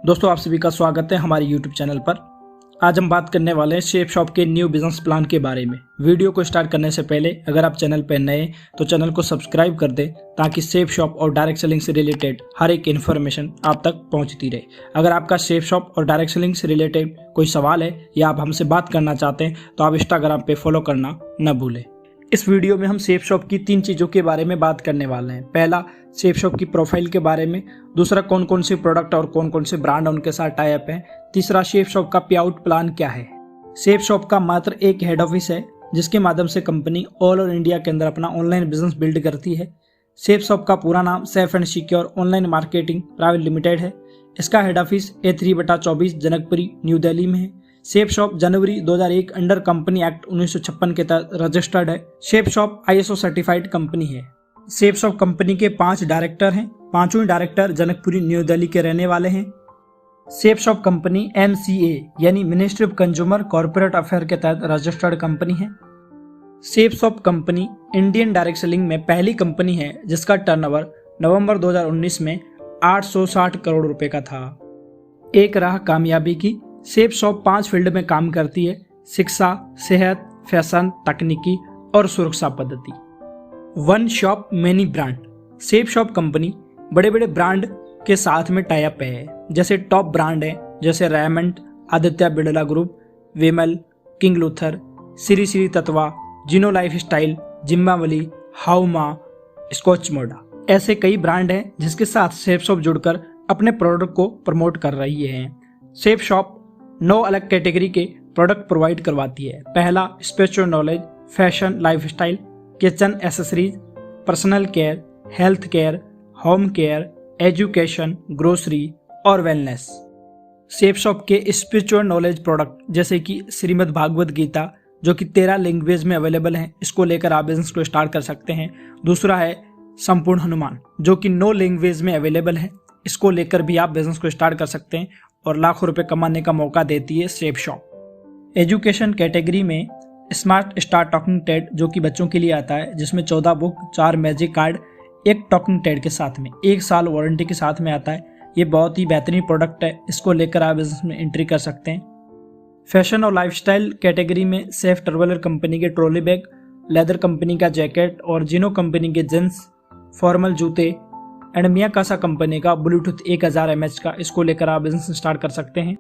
दोस्तों आप सभी का स्वागत है हमारे YouTube चैनल पर। आज हम बात करने वाले हैं शेप शॉप के न्यू बिजनेस प्लान के बारे में। वीडियो को स्टार्ट करने से पहले अगर आप चैनल पर नए तो चैनल को सब्सक्राइब कर दें ताकि शेप शॉप और डायरेक्ट सेलिंग से रिलेटेड हर एक इन्फॉर्मेशन आप तक पहुंचती रहे। अगर आपका शेप शॉप और डायरेक्ट सेलिंग से रिलेटेड कोई सवाल है या आप हमसे बात करना चाहते हैं तो आप इंस्टाग्राम पे फॉलो करना न भूलें। इस वीडियो में हम शेप शॉप की 3 चीज़ों के बारे में बात करने वाले हैं। पहला, शेप शॉप की प्रोफाइल के बारे में। दूसरा, कौन कौन से प्रोडक्ट और कौन कौन से ब्रांड उनके साथ टाई अप हैं। तीसरा, शेप शॉप का पे आउट प्लान क्या है। शेप शॉप का मात्र एक हेड ऑफिस है जिसके माध्यम से कंपनी ऑल ओवर इंडिया के अंदर अपना ऑनलाइन बिजनेस बिल्ड करती है। शेप शॉप का पूरा नाम safe and secure online marketing private limited है। इसका head office A3/24 Janakpuri new Delhi में है। शेप शॉप जनवरी 2001 अंडर कंपनी एक्ट 1956 के तहत रजिस्टर्ड है। Shape shop ISO certified company है। शेप शॉप कंपनी के 5 डायरेक्टर हैं। 5 डायरेक्टर जनकपुरी न्यू दिल्ली के रहने वाले हैं। शेप शॉप कंपनी MCA यानी ministry of consumer corporate affair के तहत रजिस्टर्ड कंपनी है। Shape shop company Indian direct selling में पहली कंपनी है जिसका टर्नओवर नवंबर 2019 में 860 करोड़ रुपए का था। एक राह कामयाबी की। शेप शॉप 5 फील्ड में काम करती है: शिक्षा, सेहत, फैशन, तकनीकी और सुरक्षा पद्धति। One shop many brand. Shape shop company बड़े बड़े ब्रांड के साथ में टाई अप है। जैसे टॉप ब्रांड है जैसे रेमंड, आदित्य बिड़ला ग्रुप, विमल, किंग लूथर, श्री श्री तत्वा, जिनो लाइफ स्टाइल, जिम्बावली, हाउमा, स्कॉच मोडा। ऐसे कई ब्रांड हैं जिसके साथ शेप शॉप जुड़कर अपने प्रोडक्ट को प्रमोट कर रही है। शेप शॉप 9 अलग कैटेगरी के प्रोडक्ट प्रोवाइड करवाती है। पहला, spiritual knowledge, fashion lifestyle, kitchen accessories, personal care, health care, home care, education, grocery और वेलनेस। शेप शॉप के स्पिरिचुअल नॉलेज प्रोडक्ट जैसे कि श्रीमद् भागवत गीता जो कि 13 लैंग्वेज में अवेलेबल है, इसको लेकर आप बिजनेस को स्टार्ट कर सकते हैं। दूसरा है संपूर्ण हनुमान जो कि 9 लैंग्वेज में अवेलेबल है, इसको लेकर भी आप बिजनेस को स्टार्ट कर सकते हैं और लाखों रुपए कमाने का मौका देती है शेप शॉप। एजुकेशन कैटेगरी में स्मार्ट स्टार टॉकिंग टेड जो कि बच्चों के लिए आता है, जिसमें 14 book, 4 magic card, 1 talking Ted के साथ में 1 साल वारंटी के साथ में आता है। ये बहुत ही बेहतरीन प्रोडक्ट है, इसको लेकर आप बिजनेस में एंट्री कर सकते हैं। फैशन और लाइफस्टाइल कैटेगरी में सेफ ट्रेवलर कंपनी के ट्रॉली बैग, लेदर कंपनी का जैकेट और जिनो कंपनी के जींस, फॉर्मल जूते एंड मियाकासा कंपनी का ब्लूटूथ 1000 mAh का, इसको लेकर आप बिजनेस स्टार्ट कर सकते हैं।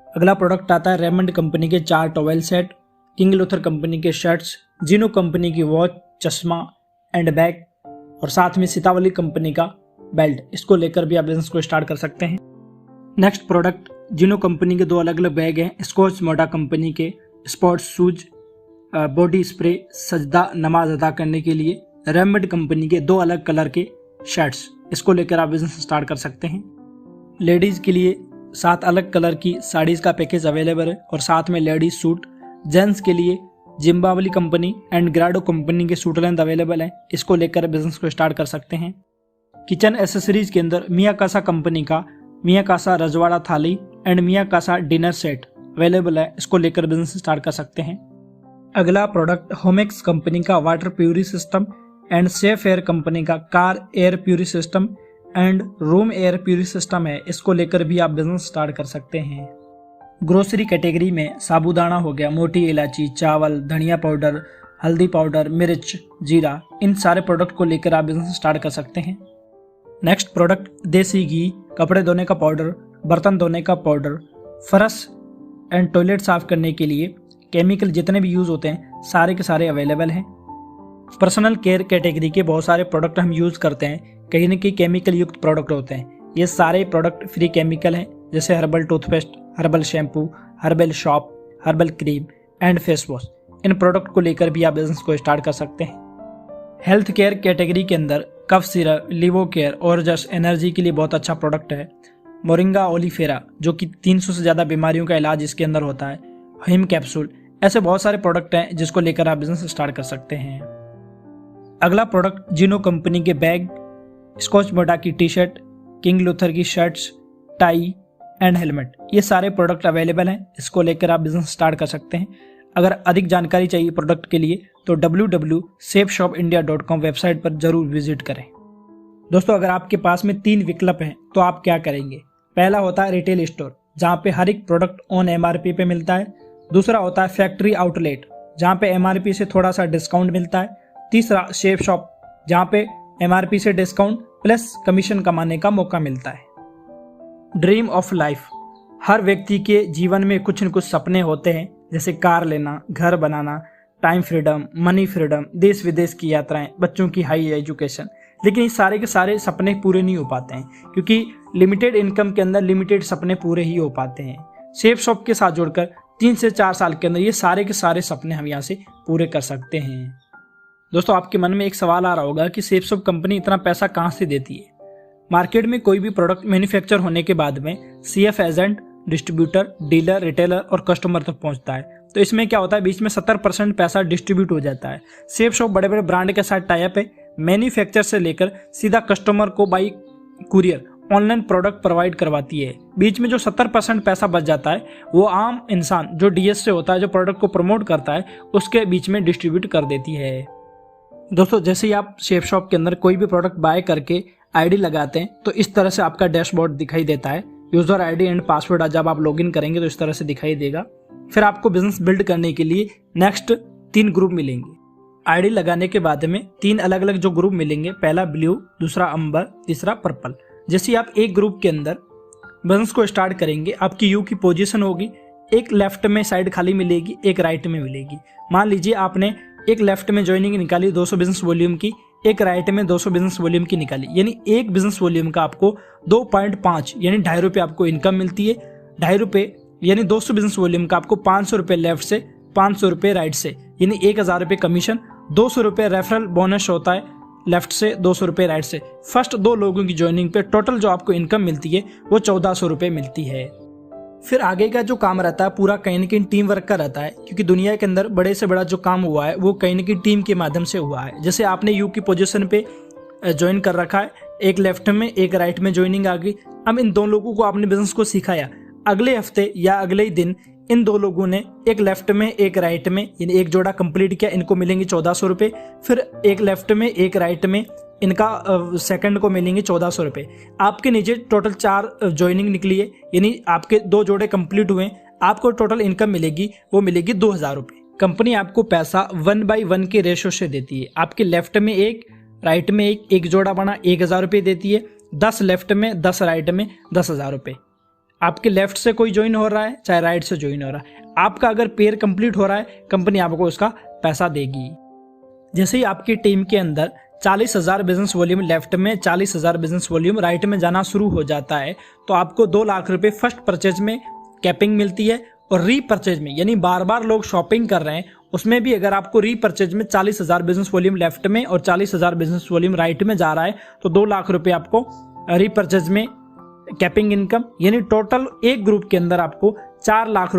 अगला प्रोडक्ट आता है रेमंड कंपनी के 4 towel set, king Luther company के शर्ट्स, जिनो कंपनी की वॉच, चश्मा एंड बैग और साथ में सीतावली कंपनी का बेल्ट, इसको लेकर भी आप बिजनेस को स्टार्ट कर सकते हैं। नेक्स्ट प्रोडक्ट जिनो कंपनी के 2 अलग अलग बैग हैं। स्कॉच मोडा कंपनी के स्पोर्ट्स शूज, बॉडी स्प्रे सजदा नमाज अदा करने के लिए, रेमंड कंपनी के 2 अलग कलर के शर्ट्स, इसको लेकर आप बिजनेस स्टार्ट कर सकते हैं। लेडीज के लिए 7 अलग कलर की साड़ीज का पैकेज अवेलेबल है और साथ में लेडीज सूट। जेंट्स के लिए जिम्बावली कंपनी एंड ग्राडो कंपनी के सूट लेंथ अवेलेबल है, इसको लेकर बिजनेस को स्टार्ट कर सकते हैं। किचन एसेसरीज के अंदर मियाकासा कंपनी का मियाकासा रजवाड़ा थाली एंड मियाकासा डिनर सेट अवेलेबल है, इसको लेकर बिजनेस स्टार्ट कर सकते हैं। अगला प्रोडक्ट होमेक्स कंपनी का वाटर प्यूरी system and safe air company का कार एयर प्यूरी सिस्टम एंड रूम एयर प्यूरी सिस्टम है, इसको लेकर भी आप बिजनेस स्टार्ट कर सकते हैं। ग्रोसरी कैटेगरी में साबूदाना हो गया, मोटी इलायची, चावल, धनिया पाउडर, हल्दी पाउडर, मिर्च, जीरा, इन सारे प्रोडक्ट को लेकर आप बिजनेस स्टार्ट कर सकते हैं। नेक्स्ट प्रोडक्ट देसी घी, कपड़े धोने का पाउडर, बर्तन धोने का पाउडर, फर्श एंड टॉयलेट साफ करने के लिए केमिकल जितने भी यूज होते हैं सारे के सारे अवेलेबल हैं। पर्सनल केयर कैटेगरी के बहुत सारे प्रोडक्ट हम यूज करते हैं, कहीं न कहीं केमिकल युक्त प्रोडक्ट होते हैं। ये सारे प्रोडक्ट फ्री केमिकल हैं जैसे herbal toothpaste, herbal shampoo, herbal shop, herbal cream and face wash. In product को लेकर भी आप बिजनेस को स्टार्ट कर सकते हैं। हेल्थ केयर कैटेगरी के अंदर कफ सिरप, लिवो केयर और जस्ट एनर्जी के लिए बहुत अच्छा प्रोडक्ट है। मोरिंगा ओलिफेरा जो कि 300 से ज़्यादा बीमारियों का इलाज इसके अंदर होता है। हिम कैप्सूल, ऐसे बहुत सारे प्रोडक्ट हैं जिसको लेकर आप बिजनेस स्टार्ट कर सकते हैं। अगला प्रोडक्ट जिनो कंपनी के बैग, स्कॉच मोडा की टी शर्ट, किंग लूथर की शर्ट्स, टाई एंड हेलमेट, ये सारे प्रोडक्ट अवेलेबल हैं, इसको लेकर आप बिजनेस स्टार्ट कर सकते हैं। अगर अधिक जानकारी चाहिए प्रोडक्ट के लिए तो www.safeshopindia.com वेबसाइट पर जरूर विजिट करें। दोस्तों अगर आपके पास में 3 विकल्प हैं तो आप क्या करेंगे? पहला होता है रिटेल स्टोर, जहाँ पे हर एक प्रोडक्ट ऑन MRP पे मिलता है। दूसरा होता है फैक्ट्री आउटलेट, जहाँ पे MRP से थोड़ा सा डिस्काउंट मिलता है। तीसरा शेफ शॉप, जहाँ पे MRP से डिस्काउंट प्लस कमीशन कमाने का मौका मिलता है। ड्रीम ऑफ लाइफ, हर व्यक्ति के जीवन में कुछ न कुछ सपने होते हैं, जैसे कार लेना, घर बनाना, टाइम फ्रीडम, मनी फ्रीडम, देश विदेश की यात्राएं, बच्चों की हाई एजुकेशन। लेकिन ये सारे के सारे सपने पूरे नहीं हो पाते हैं, क्योंकि लिमिटेड इनकम के अंदर लिमिटेड सपने पूरे ही हो पाते हैं। शेफ शॉप के साथ जुड़कर 3 से 4 साल के अंदर ये सारे के सारे सपने हम यहाँ से पूरे कर सकते हैं। दोस्तों, आपके मन में एक सवाल आ रहा होगा कि शेफ शॉप कंपनी इतना पैसा कहाँ से देती है। मार्केट में कोई भी प्रोडक्ट मैन्युफैक्चर होने के बाद में CF agent, distributor, dealer, retailer और कस्टमर तक पहुंचता है। तो इसमें क्या होता है, बीच में 70% पैसा डिस्ट्रीब्यूट हो जाता है। शेफ शॉप बड़े बड़े ब्रांड के साथ टाई अप है, मैन्युफैक्चर से लेकर सीधा कस्टमर को by courier online product provide करवाती है। बीच में जो 70% पैसा बच जाता है वो आम इंसान जो DS से होता है, जो प्रोडक्ट को प्रमोट करता है, उसके बीच में डिस्ट्रीब्यूट कर देती है। दोस्तों, जैसे ही आप शेफ शॉप के अंदर कोई भी प्रोडक्ट बाय करके ID लगाते हैं तो इस तरह से आपका डैशबोर्ड दिखाई देता है। यूजर ID एंड पासवर्ड जब आप लॉगिन करेंगे तो इस तरह से दिखाई देगा। फिर आपको बिजनेस बिल्ड करने के लिए नेक्स्ट 3 ग्रुप मिलेंगे। ID लगाने के बाद में 3 अलग अलग जो ग्रुप मिलेंगे, पहला ब्लू, दूसरा अंबर, तीसरा पर्पल। जैसे आप एक ग्रुप के अंदर बिजनेस को स्टार्ट करेंगे, आपकी यू की पोजीशन होगी, एक लेफ्ट में साइड खाली मिलेगी, एक राइट में मिलेगी। मान लीजिए आपने एक लेफ्ट में ज्वाइनिंग निकाली 200 बिजनेस वॉल्यूम की, एक राइट में 200 बिजनेस वॉल्यूम की निकाली, यानी एक बिजनेस वॉल्यूम का आपको 2.5 यानी ₹2.5 आपको इनकम मिलती है। ₹2.5 यानी 200 बिजनेस वॉल्यूम का आपको ₹500 लेफ्ट से, ₹500 राइट से, यानी ₹1000 कमीशन, ₹200 रेफरल बोनस होता है लेफ्ट से, ₹200 राइट से। फर्स्ट 2 लोगों की ज्वाइनिंग पे टोटल जो आपको इनकम मिलती है वो ₹1400 मिलती है। फिर आगे का जो काम रहता है पूरा कहीं न कहीं टीम वर्क का रहता है, क्योंकि दुनिया के अंदर बड़े से बड़ा जो काम हुआ है वो कहीं न कहीं टीम के माध्यम से हुआ है। जैसे आपने यू की पोजीशन पे ज्वाइन कर रखा है, एक लेफ्ट में एक राइट में ज्वाइनिंग आ गई। अब इन 2 लोगों को आपने बिजनेस को सिखाया, अगले हफ्ते या अगले ही दिन इन 2 लोगों ने एक लेफ्ट में एक राइट में यानी एक जोड़ा कंप्लीट किया, इनको मिलेंगे ₹1400। फिर एक लेफ्ट में एक राइट में इनका सेकंड को मिलेंगे ₹1400। आपके नीचे टोटल 4 ज्वाइनिंग निकली है, यानी आपके 2 जोड़े कंप्लीट हुए, आपको टोटल इनकम मिलेगी वो मिलेगी ₹2000। कंपनी आपको पैसा 1/1 के रेशो से देती है। आपके लेफ्ट में एक, राइट में एक जोड़ा बना ₹1000 देती है। 10 लेफ्ट में 10 राइट में ₹10,000। आपके लेफ्ट से कोई ज्वाइन हो रहा है चाहे राइट से ज्वाइन हो रहा है, आपका अगर पेयर कंप्लीट हो रहा है कंपनी आपको उसका पैसा देगी। जैसे ही आपकी टीम के अंदर 40,000 बिजनेस वॉल्यूम लेफ्ट में, 40,000 बिजनेस वॉल्यूम राइट में जाना शुरू हो जाता है तो आपको ₹2 लाख फर्स्ट परचेज में कैपिंग मिलती है। और रीपरचेज में यानी बार बार लोग शॉपिंग कर रहे हैं उसमें भी अगर आपको रीपरचेज में 40,000 बिजनेस वॉल्यूम लेफ्ट में और 40,000 बिजनेस वॉल्यूम राइट में जा रहा है तो ₹2 लाख आपको रीपरचेज में कैपिंग इनकम, यानी टोटल एक ग्रुप के अंदर आपको ₹4 लाख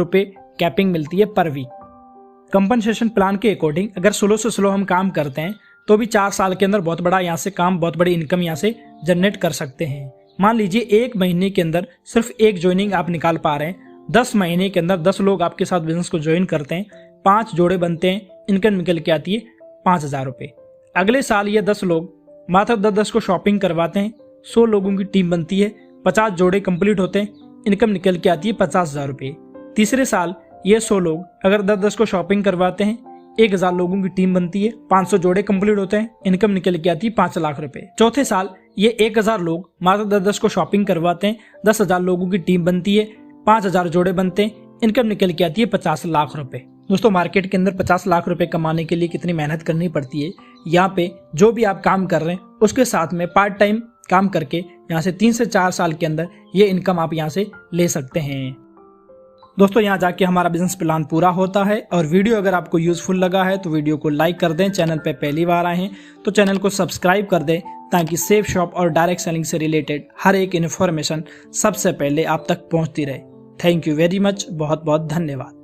कैपिंग मिलती है पर वीक। कंपनसेशन प्लान के अकॉर्डिंग अगर स्लो से स्लो हम काम करते हैं तो भी 4 साल के अंदर बहुत बड़ा यहाँ से काम, बहुत बड़ी इनकम यहाँ से जनरेट कर सकते हैं। मान लीजिए 1 महीने के अंदर सिर्फ एक ज्वाइनिंग आप निकाल पा रहे हैं, 10 महीने के अंदर 10 लोग आपके साथ बिजनेस को ज्वाइन करते हैं, 5 जोड़े बनते हैं, इनकम निकल के आती है ₹5000। अगले साल ये 10 लोग मात्र 10-10 को शॉपिंग करवाते हैं, 100 लोगों की टीम बनती है, 50 जोड़े कंप्लीट होते हैं, इनकम निकल के आती है ₹50,000। तीसरे साल ये 100 लोग अगर 10-10 को शॉपिंग करवाते हैं, 1000 लोगों की टीम बनती है, 500 जोड़े कंप्लीट होते हैं, इनकम निकल के आती है ₹5 लाख। चौथे साल ये 1000 लोग मात्र 10-10 को शॉपिंग करवाते हैं, 10,000 लोगों की टीम बनती है, 5000 जोड़े बनते हैं, इनकम निकल के आती है ₹50 लाख। दोस्तों, मार्केट के अंदर ₹50 लाख कमाने के लिए कितनी मेहनत करनी पड़ती है। यहाँ पे जो भी आप काम कर रहे हैं उसके साथ में पार्ट टाइम काम करके यहाँ से 3 से 4 साल के अंदर ये इनकम आप यहाँ से ले सकते हैं। दोस्तों, यहाँ जाके हमारा बिजनेस प्लान पूरा होता है। और वीडियो अगर आपको यूजफुल लगा है तो वीडियो को लाइक कर दें, चैनल पे पहली बार आए हैं तो चैनल को सब्सक्राइब कर दें ताकि सेफ शॉप और डायरेक्ट सेलिंग से रिलेटेड हर एक इन्फॉर्मेशन सबसे पहले आप तक पहुँचती रहे। थैंक यू वेरी मच, बहुत बहुत धन्यवाद।